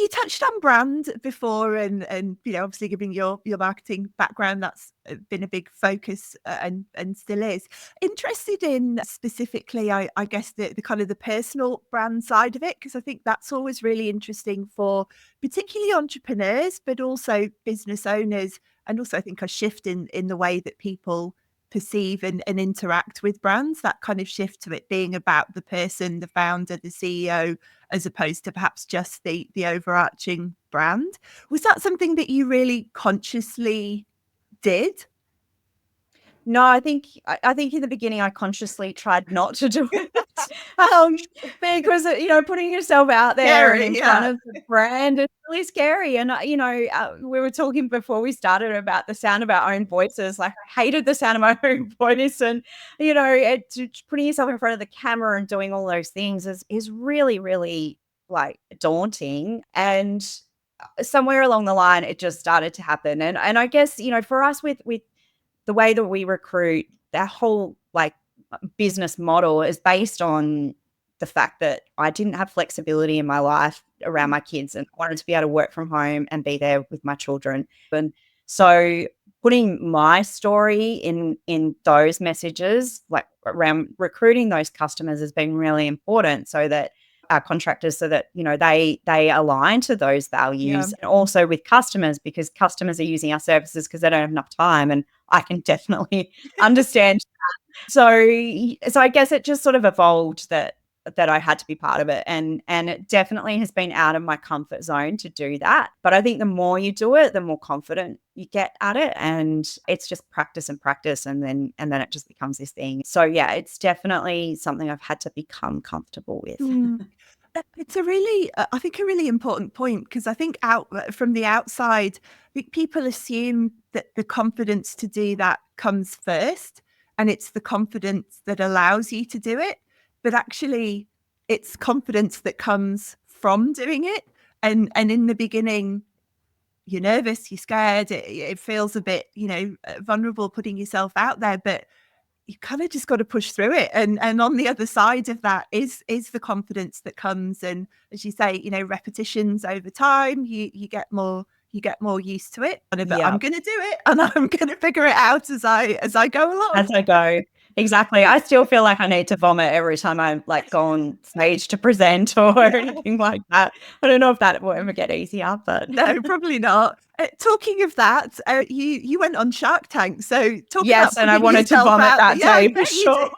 You touched on brand before, and obviously, given your marketing background, that's been a big focus, and still is. Interested in specifically, I guess the kind of the personal brand side of it, because I think that's always really interesting for particularly entrepreneurs, but also business owners, and also I think a shift in the way that people perceive and interact with brands, that kind of shift to it being about the person, the founder, the CEO, as opposed to perhaps just the overarching brand. Was that something that you really consciously did? No, I think in the beginning I consciously tried not to do it. Because putting yourself out there and in front of the brand is really scary. And we were talking before we started about the sound of our own voices. Like, I hated the sound of my own voice, and putting yourself in front of the camera and doing all those things is really, really like daunting. And somewhere along the line, it just started to happen. And I guess for us with the way that we recruit, that whole like business model is based on the fact that I didn't have flexibility in my life around my kids, and I wanted to be able to work from home and be there with my children. And so putting my story in those messages, like around recruiting those customers, has been really important, so that our contractors, so that they align to those values. And also with customers, because customers are using our services because they don't have enough time, and I can definitely understand that. So I guess it just sort of evolved that I had to be part of it, and it definitely has been out of my comfort zone to do that. But I think the more you do it, the more confident you get at it, and it's just practice and practice, and then it just becomes this thing. So yeah, it's definitely something I've had to become comfortable with. It's a really, I think, a really important point, because I think from the outside, I think people assume that the confidence to do that comes first, and it's the confidence that allows you to do it. But actually, it's confidence that comes from doing it. And in the beginning, you're nervous, you're scared, it feels a bit, vulnerable putting yourself out there, but you kind of just got to push through it. And on the other side of that is the confidence that comes. And as you say, repetitions over time, you get more used to it. But I'm going to do it, and I'm going to figure it out as I go along. As I go. Exactly. I still feel like I need to vomit every time I go on stage to present or anything like that. I don't know if that will ever get easier, but no, probably not. Talking of that, you went on Shark Tank, so yes, and I wanted to vomit that day for sure.